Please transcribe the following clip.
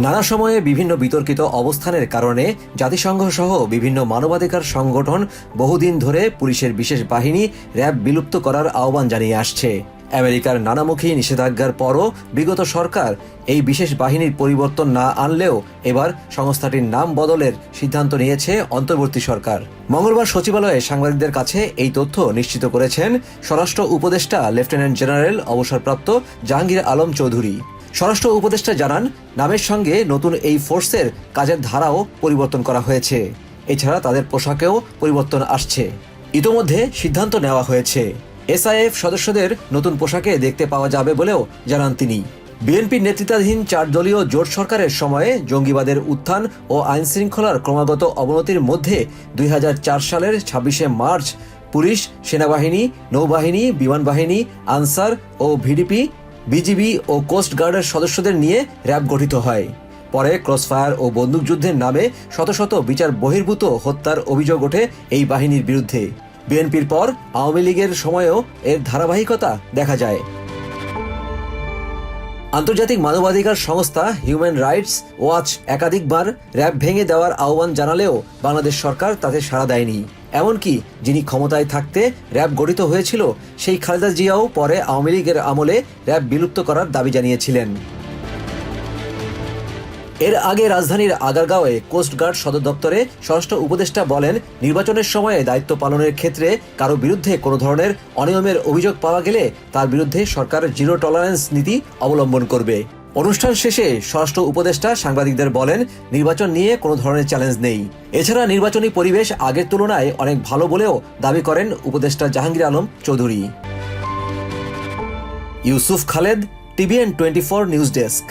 নানা সময়ে বিভিন্ন বিতর্কিত অবস্থানের কারণে জাতিসংঘ সহ বিভিন্ন মানবাধিকার সংগঠন বহুদিন ধরে পুলিশের বিশেষ বাহিনী র্যাব বিলুপ্ত করার আহ্বান জানিয়ে আসছে। আমেরিকার নানামুখী নিষেধাজ্ঞার পরও বিগত সরকার এই বিশেষ বাহিনীর পরিবর্তন না আনলেও এবার সংস্থাটির নাম বদলের সিদ্ধান্ত নিয়েছে অন্তর্বর্তী সরকার। মঙ্গলবার সচিবালয়ে সাংবাদিকদের কাছে এই তথ্য নিশ্চিত করেছেন স্বরাষ্ট্র উপদেষ্টা লেফটেন্যান্ট জেনারেল অবসরপ্রাপ্ত জাহাঙ্গীর আলম চৌধুরী। স্বরাষ্ট্র উপদেষ্টা জানান, নামের সঙ্গে নতুন এই ফোর্সের কাজের ধারাও পরিবর্তন করা হয়েছে। এছাড়া তাদের পোশাকেও পরিবর্তন আসছে। ইতোমধ্যে সিদ্ধান্ত নেওয়া হয়েছে, এসআইএফ সদস্যদের নতুন পোশাকে দেখতে পাওয়া যাবে বলেও জানান তিনি। বিএনপির নেতৃত্বাধীন 4 দলীয় জোট সরকারের সময়ে জঙ্গিবাদের উত্থান ও আইনশৃঙ্খলার ক্রমাগত অবনতির মধ্যে 2004 সালের 26শে মার্চ পুলিশ, সেনাবাহিনী, নৌবাহিনী, বিমান বাহিনী, আনসার ও ভিডিপি, বিজিবি ও কোস্ট গার্ডের সদস্যদের নিয়ে র্যাব গঠিত হয়। পরে ক্রসফায়ার ও বন্দুকযুদ্ধের নামে শত শত বিচার বহির্ভূত হত্যার অভিযোগ ওঠে এই বাহিনীর বিরুদ্ধে। বিএনপির পর আওয়ামী লীগের সময়েও এর ধারাবাহিকতা দেখা যায়। আন্তর্জাতিক মানবাধিকার সংস্থা হিউম্যান রাইটস ওয়াচ একাধিকবার র্যাব ভেঙে দেওয়ার আহ্বান জানালেও বাংলাদেশ সরকার তাতে সাড়া দেয়নি। এমনকি যিনি ক্ষমতায় থাকতে র্যাব গঠিত হয়েছিল সেই খালেদা জিয়াও পরে আওয়ামী লীগের আমলে র্যাব বিলুপ্ত করার দাবি জানিয়েছিলেন। এর আগে রাজধানীর আগারগাঁওয়ে কোস্টগার্ড সদর দপ্তরে স্বরাষ্ট্র উপদেষ্টা বলেন, নির্বাচনের সময়ে দায়িত্ব পালনের ক্ষেত্রে কারো বিরুদ্ধে কোনো ধরনের অনিয়মের অভিযোগ পাওয়া গেলে তার বিরুদ্ধে সরকার জিরো টলারেন্স নীতি অবলম্বন করবে। অনুষ্ঠান শেষে স্বরাষ্ট্র উপদেষ্টা সাংবাদিকদের বলেন, নির্বাচন নিয়ে কোনো ধরনের চ্যালেঞ্জ নেই। এছাড়া নির্বাচনী পরিবেশ আগের তুলনায় অনেক ভালো বলেও দাবি করেন উপদেষ্টা Jahangir Alam Chowdhury. Yusuf Khaled, TVN24 news desk.